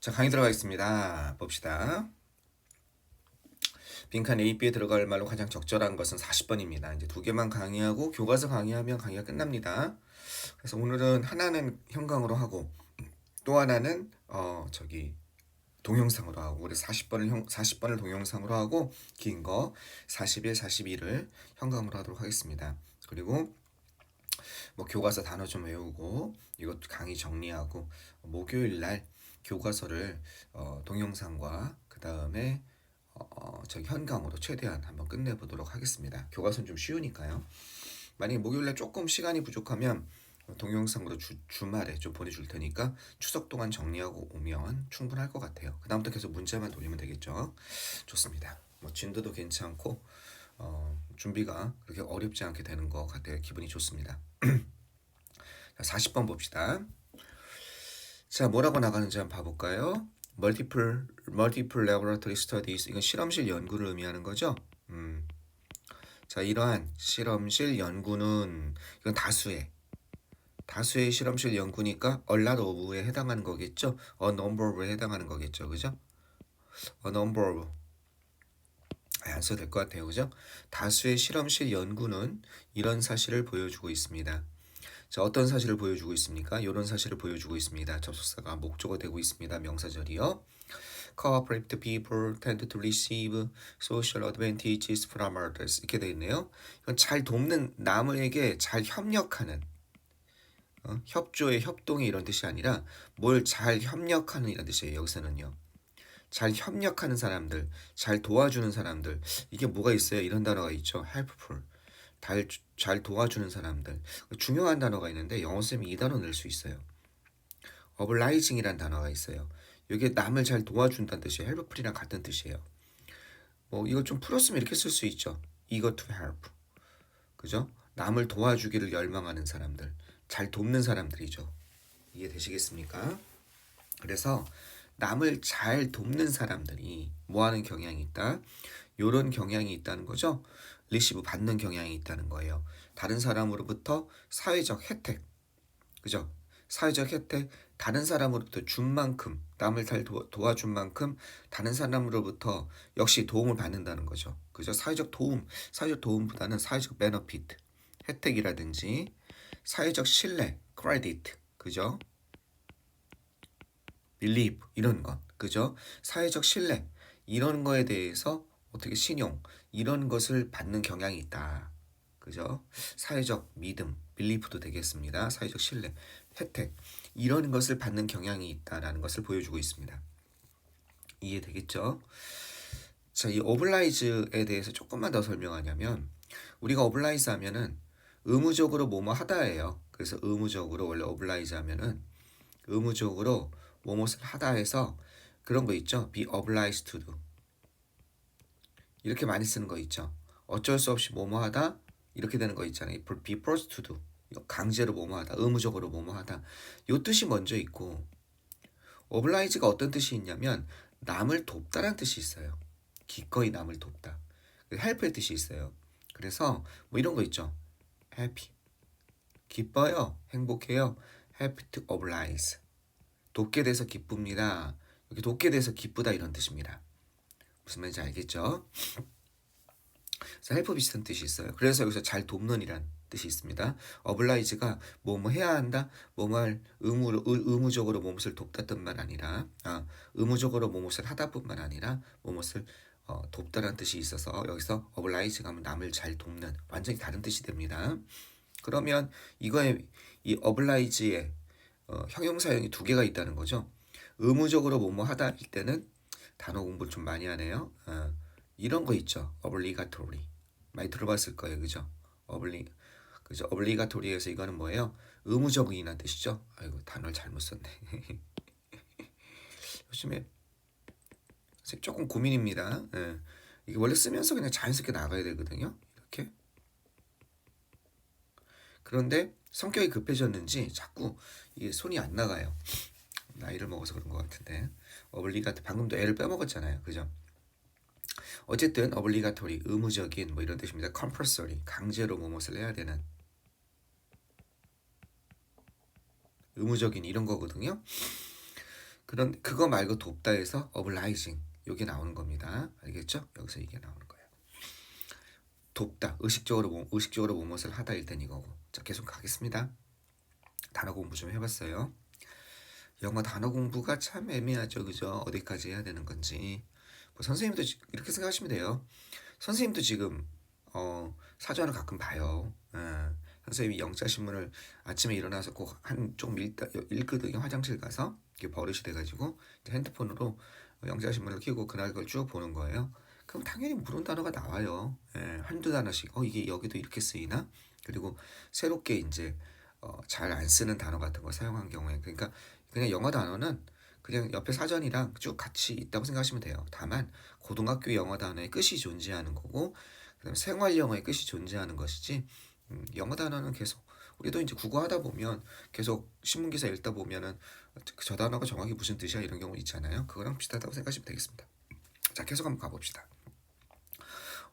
자, 강의 들어가겠습니다. 봅시다. 빈칸 A, B에 들어갈 말로 가장 적절한 것은 40번입니다. 이제 두 개만 강의하고 교과서 강의하면 강의가 끝납니다. 그래서 오늘은 하나는 형광으로 하고 또 하나는 동영상으로 하고 우리 40번을 동영상으로 하고 긴 거 41, 42를 형광으로 하도록 하겠습니다. 그리고 뭐 교과서 단어 좀 외우고 이것도 강의 정리하고 목요일 날 교과서를 동영상과 그 다음에 저기 현강으로 최대한 한번 끝내보도록 하겠습니다. 교과서는 좀 쉬우니까요. 만약에 목요일날 조금 시간이 부족하면 동영상으로 주말에 좀 보내줄 테니까 추석 동안 정리하고 오면 충분할 것 같아요. 그 다음부터 계속 문자만 돌리면 되겠죠. 좋습니다. 뭐 진도도 괜찮고 준비가 그렇게 어렵지 않게 되는 것 같아요. 기분이 좋습니다. 자, 40번 봅시다. 자, 뭐라고 나가는지 한번 봐볼까요? Multiple laboratory studies. 이건 실험실 연구를 의미하는 거죠. 자, 이러한 실험실 연구는 이건 다수의 실험실 연구니까 a lot of에 해당하는 거겠죠. a number of에 해당하는 거겠죠. 그죠? a number of. 안 써도 될 것 같아요. 그죠? 다수의 실험실 연구는 이런 사실을 보여주고 있습니다. 자, 어떤 사실을 보여주고 있습니까? 이런 사실을 보여주고 있습니다. 접속사가 목적어 되고 있습니다. 명사절이요. Cooperative people tend to receive social advantages from others. 이렇게 되어 있네요. 이건 잘 돕는 남에게 잘 협력하는 협조의 협동의 이런 뜻이 아니라 뭘 잘 협력하는 이런 뜻이에요. 여기서는요. 잘 협력하는 사람들, 잘 도와주는 사람들. 이게 뭐가 있어요? 이런 단어가 있죠. helpful. 잘 도와주는 사람들. 중요한 단어가 있는데 영어쌤이 이 단어 넣을 수 있어요. obliging이란 단어가 있어요. 이게 남을 잘 도와준다는 뜻이에요. helpful이랑 같은 뜻이에요. 뭐 이거 좀 풀었으면 이렇게 쓸 수 있죠. eager to help. 그죠? 남을 도와주기를 열망하는 사람들. 잘 돕는 사람들이죠. 이해되시겠습니까? 그래서 남을 잘 돕는 사람들이 뭐하는 경향이 있다? 요런 경향이 있다는 거죠. 리시브 받는 경향이 있다는 거예요. 다른 사람으로부터 사회적 혜택, 그죠? 사회적 혜택, 다른 사람으로부터 준 만큼, 남을 잘 도와준 만큼 다른 사람으로부터 역시 도움을 받는다는 거죠. 그죠? 사회적 도움보다는 사회적 베너피트, 혜택이라든지 사회적 신뢰, 크레디트, 그죠? believe 이런 것, 그죠? 사회적 신뢰 이런 거에 대해서 어떻게 신용 이런 것을 받는 경향이 있다, 그죠? 사회적 믿음, believe도 되겠습니다. 사회적 신뢰, 혜택 이런 것을 받는 경향이 있다라는 것을 보여주고 있습니다. 이해되겠죠? 자, 이 oblige에 대해서 조금만 더 설명하냐면 우리가 oblige 하면은 의무적으로 뭐뭐 하다예요. 그래서 의무적으로 원래 oblige 하면은 의무적으로 뭐뭇을 하다 해서 그런 거 있죠. be obliged to do. 이렇게 많이 쓰는 거 있죠. 어쩔 수 없이 뭐뭐 하다 이렇게 되는 거 있잖아요. be forced to do. 강제로 뭐뭐 하다, 의무적으로 뭐뭐 하다. 요 뜻이 먼저 있고 oblige가 어떤 뜻이 있냐면 남을 돕다라는 뜻이 있어요. 기꺼이 남을 돕다. help의 뜻이 있어요. 그래서 뭐 이런 거 있죠. happy. 기뻐요. 행복해요. happy to oblige. 돕게 돼서 기쁩니다. 여기 돕게 돼서 기쁘다 이런 뜻입니다. 무슨 말인지 알겠죠? 그래서 헬프 비슷한 뜻이 있어요. 그래서 여기서 잘 돕는 이란 뜻이 있습니다. 어블라이즈가 뭐뭐 해야 한다, 뭐뭐할 의무적으로 뭐뭇을 돕다 뜻만 아니라 의무적으로 뭐뭇을 하다뿐만 아니라 뭐뭇을 돕다라는 뜻이 있어서 여기서 어블라이즈가 하면 남을 잘 돕는 완전히 다른 뜻이 됩니다. 그러면 이거에 이 어블라이즈의 형용사형이 두 개가 있다는 거죠. 의무적으로 뭐뭐 하다 할 때는 단어 공부를 좀 많이 하네요. 이런 거 있죠. obligatory. 많이 들어봤을 거예요. 그죠? 그죠? obligatory에서 이거는 뭐예요? 의무적인이라는 뜻이죠. 아이고, 단어를 잘못 썼네. 요즘에 조금 고민입니다. 이게 원래 쓰면서 그냥 자연스럽게 나가야 되거든요. 이렇게. 그런데 성격이 급해졌는지 자꾸 이게 손이 안 나가요. 나이를 먹어서 그런 것 같은데. 어블리가토 방금도 애를 빼먹었잖아요. 그죠? 어쨌든 어블리가토리 의무적인 뭐 이런 뜻입니다. compulsory 강제로 무엇을 해야 되는 의무적인 이런 거거든요. 그거 말고 돕다에서 obliging 요게 나오는 겁니다. 알겠죠? 여기서 이게 나오는 거예요. 돕다, 의식적으로 무엇을 하다일 땐 이거고. 자, 계속 가겠습니다. 단어 공부 좀 해봤어요. 영어 단어 공부가 참 애매하죠, 그죠? 어디까지 해야 되는 건지. 뭐 선생님도 이렇게 생각하시면 돼요. 선생님도 지금 사전을 가끔 봐요. 선생님이 영자신문을 아침에 일어나서 꼭 한 조금 읽거든요. 화장실 가서 이게 버릇이 돼가지고 핸드폰으로 영자신문을 켜고 그날 걸 쭉 보는 거예요. 그럼 당연히 모르는 단어가 나와요. 한두 단어씩 이게 여기도 이렇게 쓰이나? 그리고 새롭게 이제 잘 안 쓰는 단어 같은 거 사용한 경우에 그러니까 그냥 영어 단어는 그냥 옆에 사전이랑 쭉 같이 있다고 생각하시면 돼요. 다만 고등학교 영어 단어의 끝이 존재하는 거고 그다음에 생활 영어의 끝이 존재하는 것이지 영어 단어는 계속 우리도 이제 국어 하다 보면 계속 신문 기사 읽다 보면은 저 단어가 정확히 무슨 뜻이야 이런 경우 있잖아요. 그거랑 비슷하다고 생각하시면 되겠습니다. 자, 계속 한번 가봅시다.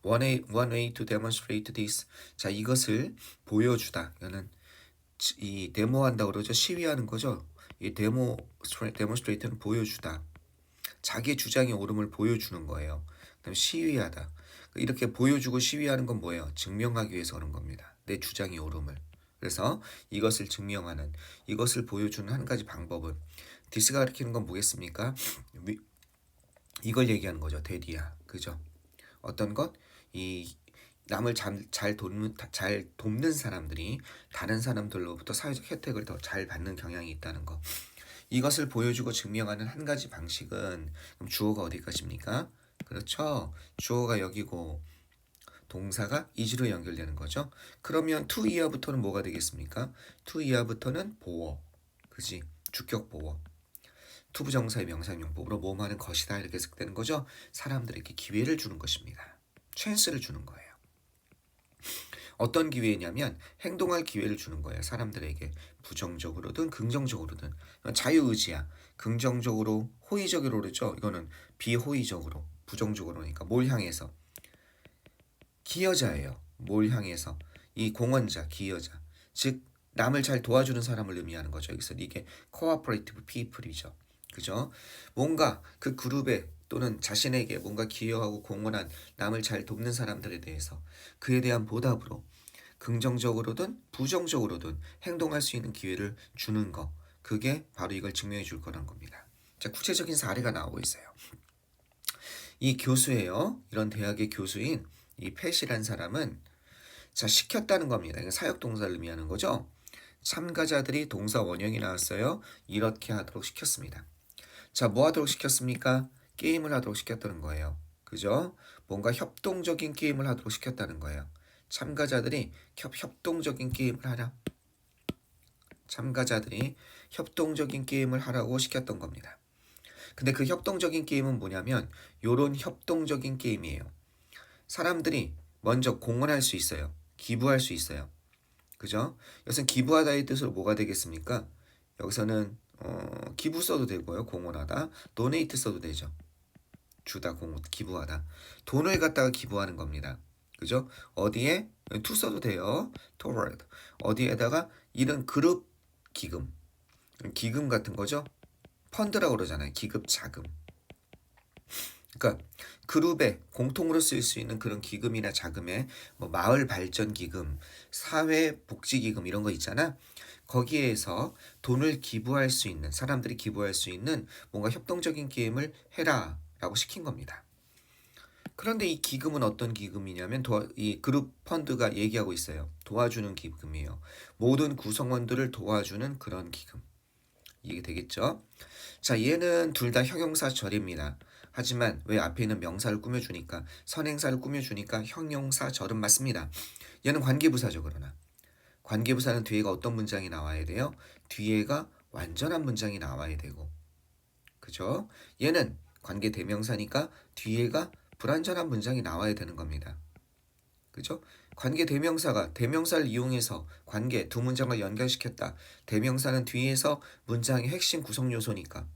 One way to demonstrate this. 자, 이것을 보여주다. 이거는 이 데모한다 그러죠. 시위하는 거죠. 이 demonstrate는 보여주다. 자기 주장의 옳음을 보여주는 거예요. 그다음 시위하다. 이렇게 보여주고 시위하는 건 뭐예요? 증명하기 위해서 그런 겁니다. 내 주장의 옳음을. 그래서 이것을 증명하는, 이것을 보여주는 한 가지 방법은 디스가 가리키는 건 뭐겠습니까? 이걸 얘기하는 거죠. 대디야. 그죠? 어떤 것? 이 남을 잘 돕는 사람들이 다른 사람들로부터 사회적 혜택을 더 잘 받는 경향이 있다는 거. 이것을 보여주고 증명하는 한 가지 방식은 그럼 주어가 어디 것입니까? 그렇죠. 주어가 여기고 동사가 is로 연결되는 거죠. 그러면 to 이하부터는 뭐가 되겠습니까? to 이하부터는 보어. 그지? 주격 보어. to 부정사의 명사용법으로 뭐하는 것이다 이렇게 해석되는 거죠. 사람들에게 기회를 주는 것입니다. 찬스를 주는 거예요. 어떤 기회냐면 행동할 기회를 주는 거예요. 사람들에게 부정적으로든 긍정적으로든 자유의지야. 긍정적으로 호의적으로 그러죠. 이거는 비호의적으로 부정적으로니까 뭘 향해서 기여자예요. 뭘 향해서 이 공헌자 기여자 즉 남을 잘 도와주는 사람을 의미하는 거죠. 여기서 이게 cooperative people이죠. 그죠? 뭔가 그 그룹에 또는 자신에게 뭔가 기여하고 공헌한 남을 잘 돕는 사람들에 대해서 그에 대한 보답으로 긍정적으로든 부정적으로든 행동할 수 있는 기회를 주는 거. 그게 바로 이걸 증명해 줄 거란 겁니다. 자, 구체적인 사례가 나오고 있어요. 이 교수예요. 이런 대학의 교수인 이 팻이란 사람은 자, 시켰다는 겁니다. 이건 사역동사를 의미하는 거죠. 참가자들이 동사 원형이 나왔어요. 이렇게 하도록 시켰습니다. 자, 뭐 하도록 시켰습니까? 게임을 하도록 시켰다는 거예요. 그죠? 뭔가 협동적인 게임을 하도록 시켰다는 거예요. 참가자들이 협동적인 게임을 하라. 참가자들이 협동적인 게임을 하라고 시켰던 겁니다. 근데 그 협동적인 게임은 뭐냐면 요런 협동적인 게임이에요. 사람들이 먼저 공헌할 수 있어요. 기부할 수 있어요. 그죠? 여기서 기부하다의 뜻으로 뭐가 되겠습니까? 여기서는 기부 써도 되고요. 공헌하다. 도네이트 써도 되죠. 주다, 기부하다. 돈을 갖다가 기부하는 겁니다. 그죠? 어디에? to 써도 돼요. toward. 어디에다가 이런 그룹 기금. 기금 같은 거죠. 펀드라고 그러잖아요. 기금, 자금. 그러니까 그룹에 공통으로 쓸 수 있는 그런 기금이나 자금에 뭐 마을 발전 기금, 사회 복지 기금 이런 거 있잖아. 거기에서 돈을 기부할 수 있는 사람들이 기부할 수 있는 뭔가 협동적인 게임을 해라라고 시킨 겁니다. 그런데 이 기금은 어떤 기금이냐면 이 그룹 펀드가 얘기하고 있어요. 도와주는 기금이에요. 모든 구성원들을 도와주는 그런 기금. 이게 되겠죠? 자, 얘는 둘 다 형용사절입니다. 하지만 왜 앞에 있는 명사를 꾸며주니까 선행사를 꾸며주니까 형용사절은 맞습니다. 얘는 관계부사죠. 그러나 관계부사는 뒤에가 어떤 문장이 나와야 돼요? 뒤에가 완전한 문장이 나와야 되고 그죠? 얘는 관계대명사니까 뒤에가 불완전한 문장이 나와야 되는 겁니다. 그죠? 관계대명사가 대명사를 이용해서 관계 두 문장을 연결시켰다. 대명사는 뒤에서 문장의 핵심 구성 요소니까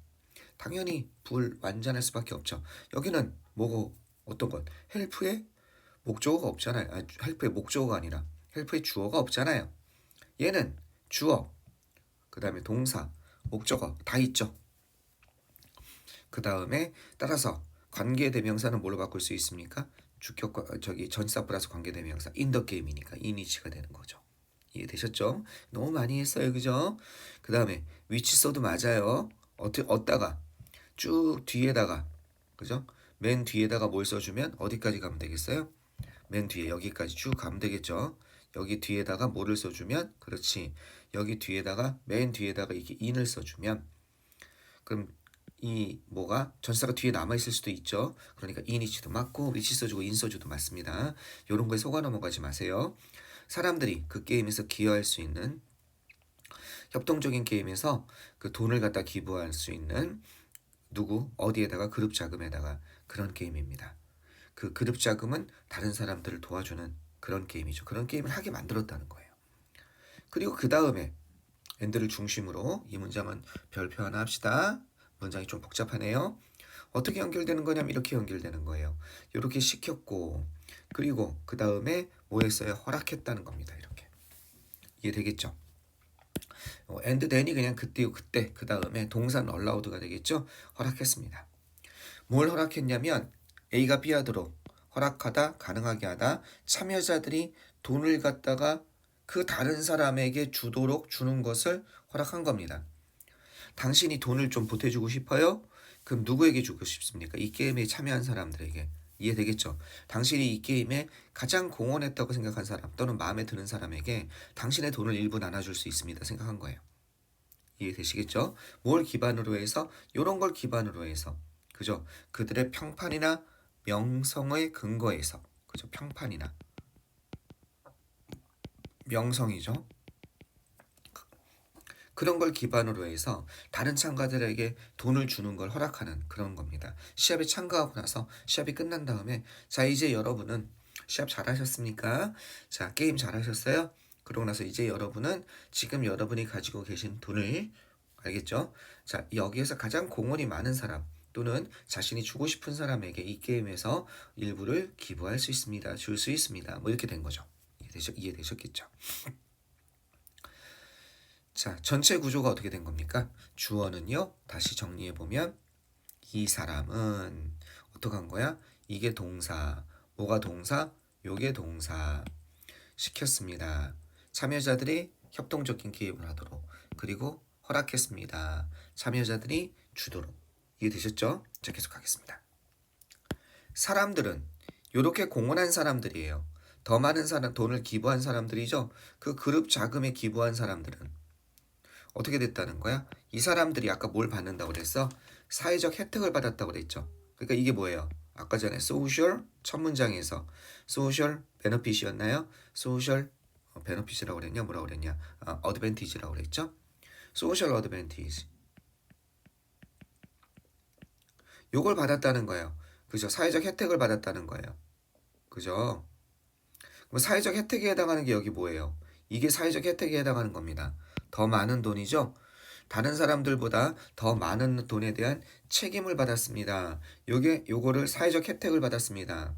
당연히 불완전할 수밖에 없죠. 여기는 뭐고 어떤 것? 헬프의 목적어가 없잖아요. 헬프의 목적어가 아니라 헬프의 주어가 없잖아요. 얘는 주어, 그 다음에 동사, 목적어 다 있죠. 그 다음에 따라서 관계대명사는 뭘로 바꿀 수 있습니까? 주격과 전치사 플러스 관계대명사 in the game이니까 in이치가 되는 거죠. 이해되셨죠? 너무 많이 했어요, 그죠? 그 다음에 위치 써도 맞아요. 어디다가 쭉 뒤에다가, 그죠? 맨 뒤에다가 뭘 써주면 어디까지 가면 되겠어요? 맨 뒤에 여기까지 쭉 가면 되겠죠. 여기 뒤에다가 뭐를 써주면, 그렇지, 여기 뒤에다가 맨 뒤에다가 이렇게 in을 써주면, 그럼 이 뭐가 전치사가 뒤에 남아 있을 수도 있죠. 그러니까 in이치도 맞고 위치 써주고 in 써주도 맞습니다. 이런 거에 속아 넘어가지 마세요. 사람들이 그 게임에서 기여할 수 있는, 협동적인 게임에서 그 돈을 갖다 기부할 수 있는, 누구 어디에다가 그룹 자금에다가, 그런 게임입니다. 그 그룹 자금은 다른 사람들을 도와주는 그런 게임이죠. 그런 게임을 하게 만들었다는 거예요. 그리고 그 다음에 엔드를 중심으로 이 문장은 별표 하나 합시다. 문장이 좀 복잡하네요. 어떻게 연결되는 거냐면 이렇게 연결되는 거예요. 이렇게 시켰고, 그리고 그 다음에 뭐 했어요? 허락했다는 겁니다. 이렇게. 이해되겠죠? and then이 그냥 그때요, 그때. 그 다음에 동사는 allowed가 되겠죠? 허락했습니다. 뭘 허락했냐면 A가 B하도록 허락하다, 가능하게 하다, 참여자들이 돈을 갖다가 그 다른 사람에게 주도록 주는 것을 허락한 겁니다. 당신이 돈을 좀 보태주고 싶어요? 그럼 누구에게 주고 싶습니까? 이 게임에 참여한 사람들에게. 이해되겠죠? 당신이 이 게임에 가장 공헌했다고 생각한 사람 또는 마음에 드는 사람에게 당신의 돈을 일부 나눠줄 수 있습니다. 생각한 거예요. 이해되시겠죠? 뭘 기반으로 해서? 이런 걸 기반으로 해서, 그죠? 그들의 평판이나 명성의 근거에서, 그죠? 평판이나 명성이죠. 그런 걸 기반으로 해서 다른 참가들에게 돈을 주는 걸 허락하는 그런 겁니다. 시합에 참가하고 나서 시합이 끝난 다음에, 자, 이제 여러분은 시합 잘하셨습니까? 자, 게임 잘하셨어요? 그러고 나서 이제 여러분은 지금 여러분이 가지고 계신 돈을, 알겠죠? 자, 여기에서 가장 공헌이 많은 사람 또는 자신이 주고 싶은 사람에게 이 게임에서 일부를 기부할 수 있습니다. 줄 수 있습니다. 뭐 이렇게 된 거죠. 이해되셨겠죠? 자, 전체 구조가 어떻게 된 겁니까? 주어는요, 다시 정리해보면 이 사람은 어떻게 한 거야? 이게 동사, 뭐가 동사? 요게 동사. 시켰습니다. 참여자들이 협동적인 게임을 하도록, 그리고 허락했습니다. 참여자들이 주도록. 이해되셨죠? 자, 계속하겠습니다. 사람들은 이렇게 공헌한 사람들이에요. 더 많은 사람, 돈을 기부한 사람들이죠. 그 그룹 자금에 기부한 사람들은 어떻게 됐다는 거야? 이 사람들이 아까 뭘 받는다고 그랬어? 사회적 혜택을 받았다고 그랬죠. 그러니까 이게 뭐예요? 아까 전에 social 첫 문장에서 social benefit이었나요? social benefit이라고 그랬냐? 뭐라고 그랬냐? advantage라고 그랬죠? social advantage. 요걸 받았다는 거예요. 그죠? 사회적 혜택을 받았다는 거예요. 그죠? 그럼 사회적 혜택에 해당하는 게 여기 뭐예요? 이게 사회적 혜택에 해당하는 겁니다. 더 많은 돈이죠? 다른 사람들보다 더 많은 돈에 대한 책임을 받았습니다. 요거를 사회적 혜택을 받았습니다.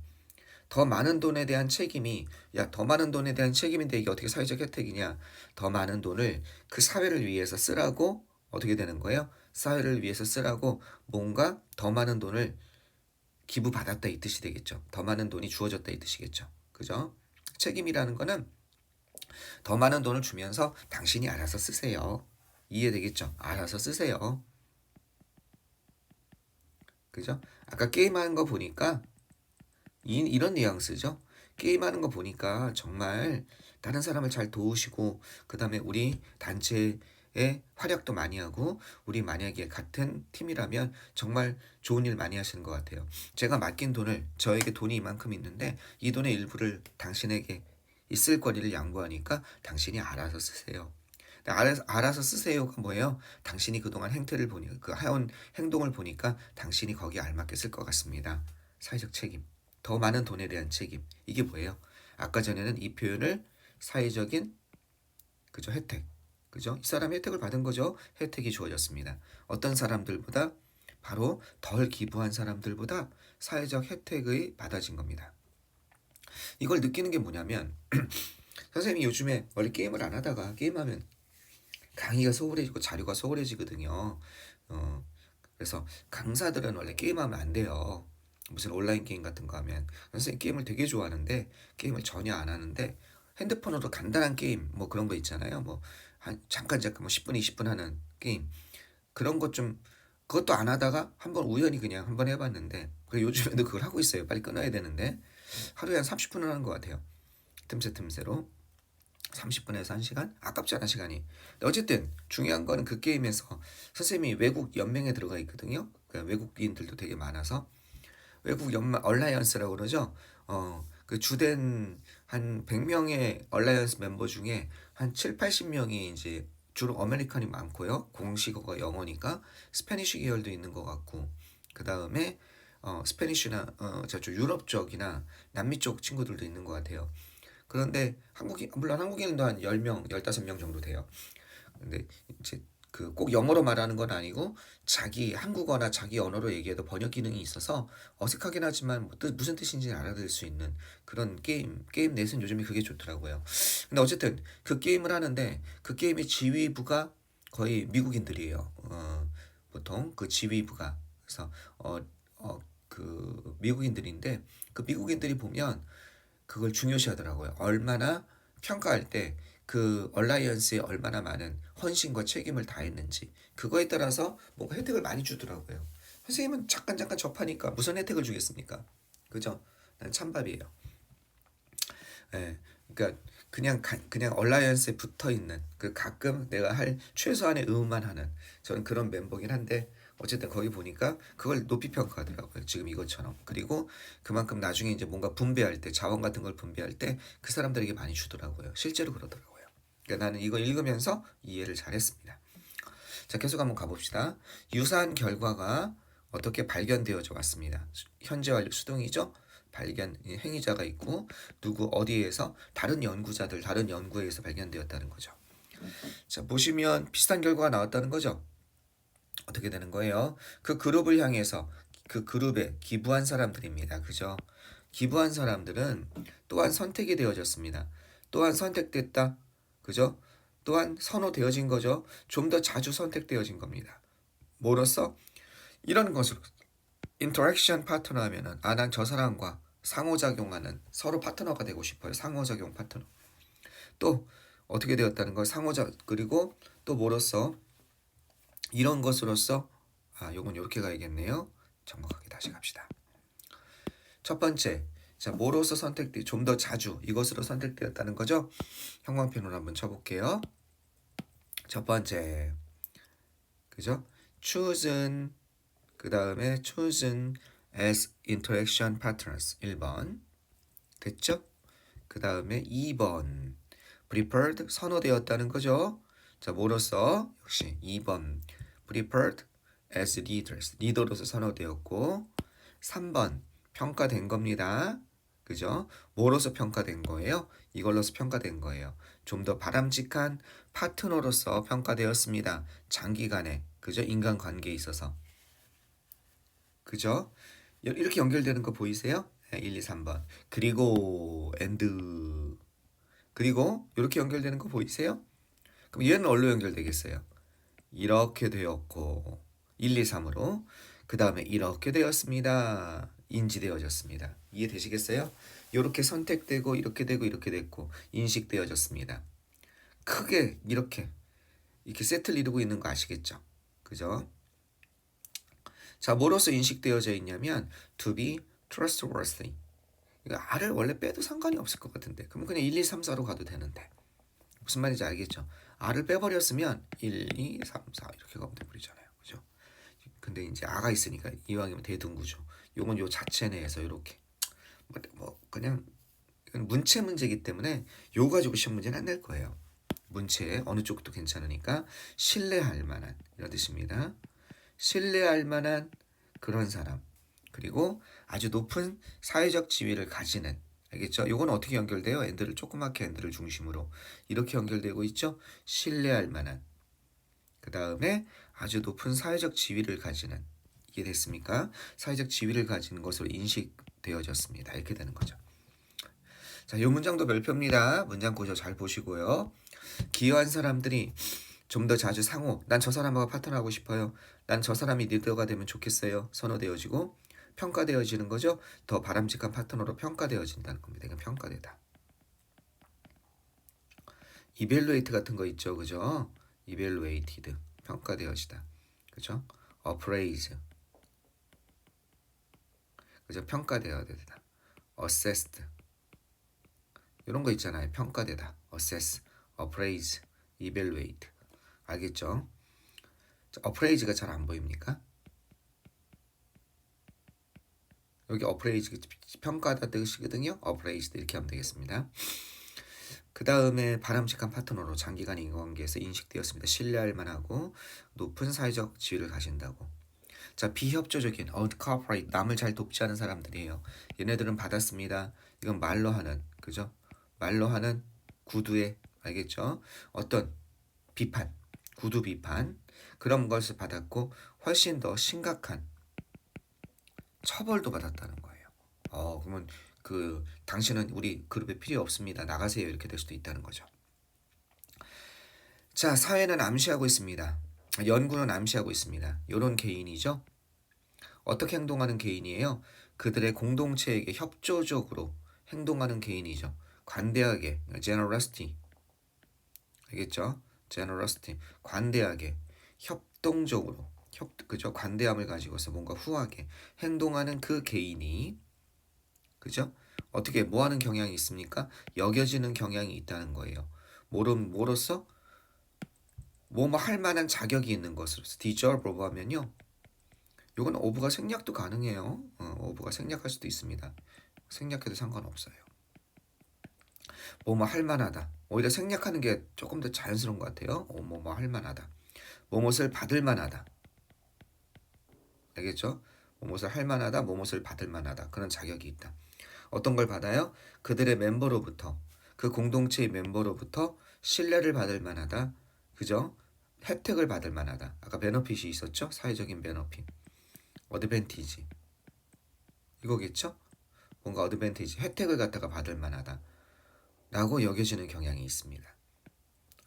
더 많은 돈에 대한 책임이, 야, 더 많은 돈에 대한 책임인데 이게 어떻게 사회적 혜택이냐? 더 많은 돈을 그 사회를 위해서 쓰라고, 어떻게 되는 거예요? 사회를 위해서 쓰라고 뭔가 더 많은 돈을 기부받았다 이 뜻이 되겠죠. 더 많은 돈이 주어졌다 이 뜻이겠죠. 그죠? 책임이라는 거는 더 많은 돈을 주면서 당신이 알아서 쓰세요. 이해되겠죠? 알아서 쓰세요. 그죠? 아까 게임하는 거 보니까 이런 뉘앙스죠. 게임하는 거 보니까 정말 다른 사람을 잘 도우시고, 그 다음에 우리 단체에 활약도 많이 하고, 우리 만약에 같은 팀이라면 정말 좋은 일 많이 하시는 것 같아요. 제가 맡긴 돈을, 저에게 돈이 이만큼 있는데 이 돈의 일부를 당신에게 있을 거리를 양보하니까 당신이 알아서 쓰세요. 알아서 쓰세요가 뭐예요? 당신이 그동안 행태를 보니, 그 해온 행동을 보니까 당신이 거기에 알맞게 쓸 것 같습니다. 사회적 책임, 더 많은 돈에 대한 책임, 이게 뭐예요? 아까 전에는 이 표현을 사회적인, 그죠, 혜택, 그죠? 이 사람이 혜택을 받은 거죠. 혜택이 주어졌습니다. 어떤 사람들보다, 바로 덜 기부한 사람들보다 사회적 혜택이 받아진 겁니다. 이걸 느끼는 게 뭐냐면 선생님이 요즘에 원래 게임을 안 하다가 게임하면 강의가 소홀해지고 자료가 소홀해지거든요. 그래서 강사들은 원래 게임하면 안 돼요. 무슨 온라인 게임 같은 거 하면 선생님 게임을 되게 좋아하는데 게임을 전혀 안 하는데 핸드폰으로 간단한 게임 뭐 그런 거 있잖아요. 뭐 한 잠깐 뭐 10분 20분 하는 게임 그런 것 좀 그것도 안 하다가 한번 우연히 그냥 한번 해봤는데 그리고 요즘에도 그걸 하고 있어요. 빨리 끊어야 되는데 하루에 한 30분은 하는 것 같아요. 틈새 틈새로 30분에서 1시간? 아깝잖아 시간이. 근데 어쨌든 중요한 거는 그 게임에서 선생님이 외국 연맹에 들어가 있거든요. 그러니까 외국인들도 되게 많아서 외국 연맹 얼라이언스라고 그러죠. 그 주된 한 100명의 얼라이언스 멤버 중에 한 7, 80명이 이제 주로 아메리칸이 많고요. 공식어가 영어니까 스페니쉬 계열도 있는 것 같고 그 다음에 스페니쉬나 저쪽 유럽 쪽이나 남미 쪽 친구들도 있는 것 같아요. 그런데 한국인 물론 한국인도 한 10명, 15명 정도 돼요. 근데 이제 그 꼭 영어로 말하는 건 아니고 자기 한국어나 자기 언어로 얘기해도 번역 기능이 있어서 어색하긴 하지만 뭐 무슨 뜻인지 알아들을 수 있는 그런 게임 넷은 요즘에 그게 좋더라고요. 근데 어쨌든 그 게임을 하는데 그 게임의 지휘부가 거의 미국인들이에요. 보통 그 지휘부가 그래서 그 미국인들인데 그 미국인들이 보면 그걸 중요시 하더라고요. 얼마나 평가할 때 그 얼라이언스에 얼마나 많은 헌신과 책임을 다했는지 그거에 따라서 뭔가 혜택을 많이 주더라고요. 선생님은 잠깐 접하니까 무슨 혜택을 주겠습니까? 그죠? 난 찬밥이에요. 예. 그러니까 그냥 얼라이언스에 붙어 있는 그 가끔 내가 할 최소한의 의무만 하는 저는 그런 멤버긴 한데 어쨌든 거기 보니까 그걸 높이 평가하더라고요. 지금 이것처럼. 그리고 그만큼 나중에 이제 뭔가 분배할 때 자원 같은 걸 분배할 때 그 사람들에게 많이 주더라고요. 실제로 그러더라고요. 그러니까 나는 이거 읽으면서 이해를 잘했습니다. 자, 계속 한번 가봅시다. 유사한 결과가 어떻게 발견되어져 왔습니다. 현재 완료 수동이죠. 발견 행위자가 있고 누구 어디에서 다른 연구자들 다른 연구에 의해서 발견되었다는 거죠. 자, 보시면 비슷한 결과가 나왔다는 거죠. 어떻게 되는 거예요? 그 그룹을 향해서 그 그룹에 기부한 사람들입니다. 그죠? 기부한 사람들은 또한 선택이 되어졌습니다. 또한 선택됐다. 그죠? 또한 선호되어진 거죠. 좀 더 자주 선택되어진 겁니다. 뭐로써? 이런 것으로 인터랙션 파트너 하면은 난 저 사람과 상호작용하는 서로 파트너가 되고 싶어요. 상호작용 파트너. 또 어떻게 되었다는 걸 그리고 또 뭐로써 이런 것으로써 요건 이렇게 가야겠네요. 정확하게 다시 갑시다. 첫 번째, 자 뭐로서 좀 더 자주 이것으로 선택되었다는 거죠. 형광펜으로 한번 쳐볼게요. 첫 번째, 그죠? chosen 그 다음에 chosen as interaction partners 1번 됐죠? 그 다음에 2번 preferred 선호되었다는 거죠. 자 뭐로써 역시 2번 preferred as leaders 리더로서 선호되었고 3번 평가된 겁니다. 그죠? 뭐로서 평가된 거예요? 이걸로서 평가된 거예요. 좀 더 바람직한 파트너로서 평가되었습니다. 장기간에 그죠? 인간관계에 있어서 그죠? 이렇게 연결되는 거 보이세요? 1, 2, 3번 그리고 and 그리고 이렇게 연결되는 거 보이세요? 그럼 얘는 어디로 연결되겠어요? 이렇게 되었고 1, 2, 3으로 그 다음에 이렇게 되었습니다. 인지되어졌습니다. 이해되시겠어요? 이렇게 선택되고 이렇게 되고 이렇게 됐고 인식되어졌습니다. 크게 이렇게 세트를 이루고 있는 거 아시겠죠? 그죠? 자, 뭐로서 인식되어져 있냐면 to be trustworthy. 그러니까 R을 원래 빼도 상관이 없을 것 같은데 그러면 그냥 1, 2, 3, 4로 가도 되는데 무슨 말인지 알겠죠? R을 빼버렸으면 1, 2, 3, 4 이렇게 가면 돼버리잖아요. 그죠? 근데 이제 R가 있으니까 이왕이면 대등구조. 요건 요 자체 내에서 이렇게 그냥 문체 문제이기 때문에 요 가지고 시험 문제는 안 낼 거예요. 문체 어느 쪽도 괜찮으니까 신뢰할 만한 이런 뜻입니다. 신뢰할 만한 그런 사람 그리고 아주 높은 사회적 지위를 가지는 알겠죠? 요건 어떻게 연결돼요? 엔드를 조그맣게 엔드를 중심으로 이렇게 연결되고 있죠? 신뢰할 만한 그 다음에 아주 높은 사회적 지위를 가지는 이해됐습니까? 사회적 지위를 가지는 것으로 인식되어졌습니다. 이렇게 되는 거죠. 자, 이 문장도 별표입니다. 문장 구조 잘 보시고요. 기여한 사람들이 좀 더 자주 난 저 사람하고 파트너하고 싶어요. 난 저 사람이 리더가 되면 좋겠어요. 선호되어지고 평가되어지는 거죠. 더 바람직한 파트너로 평가되어진다는 겁니다. 이건 평가되다. 이벨루에이트 같은 거 있죠. 그죠? 이벨루에이티드 평가되어지다. 그죠? 어프레이즈 그죠? 평가되어야 되다. 어세스드 이런 거 있잖아요. 평가되다. 어세스, 어프레이즈, 이벨루에이트 알겠죠? 어프레이즈가 잘 안 보입니까? 여기 어프레이즈 평가하다 뜻이거든요. 어프레이즈 이렇게 하면 되겠습니다. 그 다음에 바람직한 파트너로 장기간 인간관계에서 인식되었습니다. 신뢰할 만하고 높은 사회적 지위를 가진다고. 자, 비협조적인 corporate 남을 잘 돕지 않은 사람들이에요. 얘네들은 받았습니다. 이건 말로 하는 그죠? 말로 하는 구두에 알겠죠? 어떤 비판, 구두 비판 그런 것을 받았고 훨씬 더 심각한 처벌도 받았다는 거예요. 그러면 당신은 우리 그룹에 필요 없습니다. 나가세요. 이렇게 될 수도 있다는 거죠. 자, 사회는 암시하고 있습니다. 연구는 암시하고 있습니다. 이런 개인이죠. 어떻게 행동하는 개인이에요? 그들의 공동체에게 협조적으로 행동하는 개인이죠. 관대하게, generosity. 알겠죠? generosity. 관대하게, 협동적으로, 그죠? 관대함을 가지고서 뭔가 후하게 행동하는 그 개인이, 그죠? 어떻게 뭐 하는 경향이 있습니까? 여겨지는 경향이 있다는 거예요. 뭐로서? 뭐 할 만한 자격이 있는 것으로서 deserve 하면요. 이건 오브가 생략도 가능해요. 오브가 생략할 수도 있습니다. 생략해도 상관없어요. 뭐뭐 할 만하다. 오히려 생략하는 게 조금 더 자연스러운 것 같아요. 뭐뭐 할 만하다. 뭐뭇을 받을 만하다. 알겠죠? 뭐뭇을 할 만하다. 뭐뭇을 받을 만하다. 그런 자격이 있다. 어떤 걸 받아요? 그들의 멤버로부터 그 공동체의 멤버로부터 신뢰를 받을 만하다. 그죠? 혜택을 받을 만하다. 아까 베너핏이 있었죠? 사회적인 베너핏. 어드밴티지. 이거겠죠? 뭔가 어드밴티지, 혜택을 갖다가 받을 만하다. 라고 여겨지는 경향이 있습니다.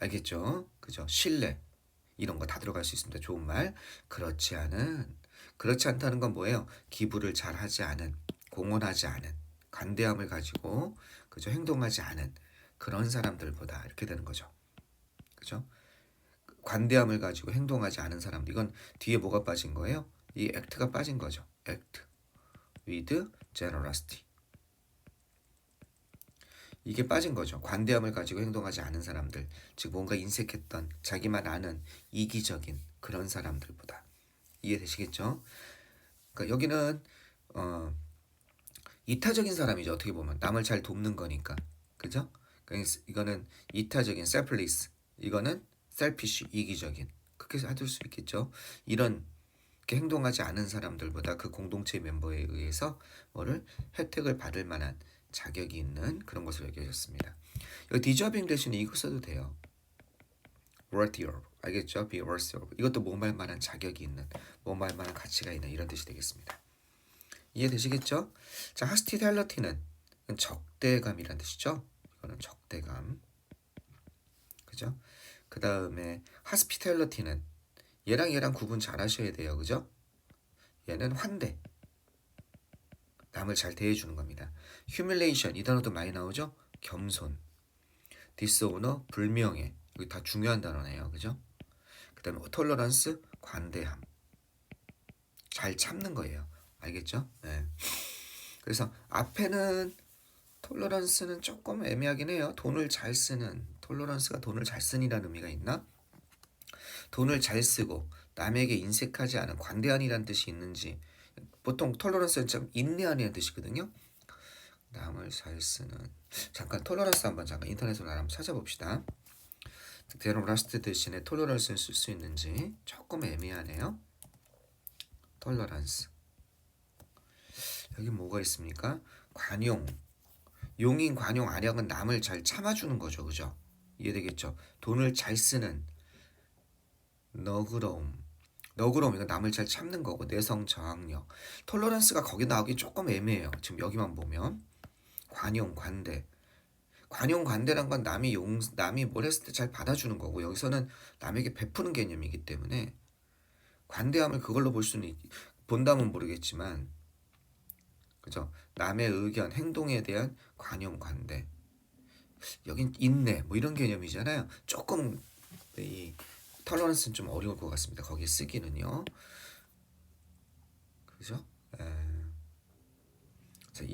알겠죠? 그죠? 신뢰. 이런 거 다 들어갈 수 있습니다. 좋은 말. 그렇지 않다는 건 뭐예요? 기부를 잘 하지 않은, 공헌하지 않은, 관대함을 가지고, 그죠? 행동하지 않은 그런 사람들보다 이렇게 되는 거죠. 그죠? 관대함을 가지고 행동하지 않은 사람들. 이건 뒤에 뭐가 빠진 거예요? 이 act가 빠진 거죠. act with generosity. 이게 빠진 거죠. 관대함을 가지고 행동하지 않은 사람들, 즉 뭔가 인색했던 자기만 아는 이기적인 그런 사람들보다. 이해되시겠죠? 그러니까 여기는 이타적인 사람이죠. 어떻게 보면 남을 잘 돕는 거니까, 그죠? 그러니까 이거는 이타적인 selfless, 이거는 selfish 이기적인. 그렇게 해줄 수 있겠죠. 이런 행동하지 않은 사람들보다 그 공동체 멤버에 의해서 뭐를 혜택을 받을 만한 자격이 있는 그런 것을 여겨졌습니다. 여기 deserving 대신에 이거 써도 돼요. worthy of. 알겠죠? be worthy of. 이것도 뭐할 만한 자격이 있는, 뭐할 만한 가치가 있는 이런 뜻이 되겠습니다. 이해되시겠죠? 자, hospitality는 적대감이란 뜻이죠. 이거는 적대감. 그죠? 그 다음에 hospitality는 얘랑 구분 잘 하셔야 돼요. 그죠? 얘는 환대. 남을 잘 대해주는 겁니다. humiliation 이 단어도 많이 나오죠? 겸손. dishonor 불명예. 여기 다 중요한 단어네요. 그죠? 그 다음에 tolerance 관대함. 잘 참는 거예요. 알겠죠? 네. 그래서 앞에는 tolerance는 조금 애매하긴 해요. 돈을 잘 쓰는. tolerance가 돈을 잘 쓰니라는 의미가 있나? 돈을 잘 쓰고 남에게 인색하지 않은 관대한이라는 뜻이 있는지 보통 톨러런스는 좀 인내하는 뜻이거든요. 남을 잘 쓰는 잠깐 톨러런스 잠깐 인터넷으로 한번 찾아봅시다. 데노라스트 대신에 톨러런스를 쓸 수 있는지 조금 애매하네요. 톨러런스 여기 뭐가 있습니까? 관용 용인 관용 안역은 남을 잘 참아주는 거죠. 그죠? 이해되겠죠? 돈을 잘 쓰는 너그러움 이거 남을 잘 참는 거고 내성 저항력 톨러런스가 거기 나오기 조금 애매해요. 지금 여기만 보면 관용 관대란 건 남이 뭘 했을 때 잘 받아주는 거고 여기서는 남에게 베푸는 개념이기 때문에 관대함을 그걸로 볼 수는 본다면 모르겠지만, 그죠? 남의 의견, 행동에 대한 관용, 관대. 여긴 인내, 뭐 이런 개념이잖아요. 조금 이 털러런스는 좀 어려울 것 같습니다. 거기에 쓰기는요. 그죠? 자,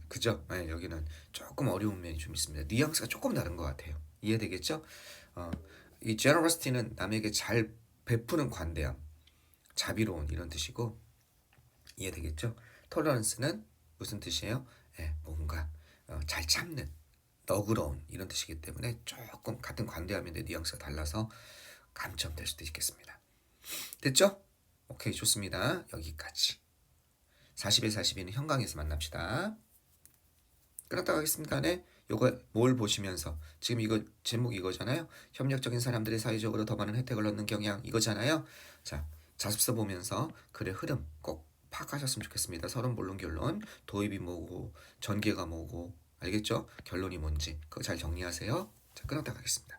그죠? 여기는 조금 어려운 면이 좀 있습니다. 뉘앙스가 조금 다른 것 같아요. 이해되겠죠? 이 generosity는 남에게 잘 베푸는 관대함, 자비로운 이런 뜻이고, 이해되겠죠? tolerance는 무슨 뜻이에요? 뭔가 잘 참는, 너그러운 이런 뜻이기 때문에 조금 같은 관대함인데 뉘앙스가 달라서 감점될 수도 있겠습니다. 됐죠? 오케이, 좋습니다. 여기까지. 40에 42는 현강에서 만납시다. 끊었다가 하겠습니다. 네. 요거 뭘 보시면서 지금 이거 제목 이거잖아요. 협력적인 사람들이 사회적으로 더 많은 혜택을 얻는 경향 이거잖아요. 자, 자습서 보면서 글의 흐름 꼭 파악하셨으면 좋겠습니다. 서론, 본론, 결론, 도입이 뭐고 전개가 뭐고 알겠죠? 결론이 뭔지 그거 잘 정리하세요. 자, 끊었다가 하겠습니다.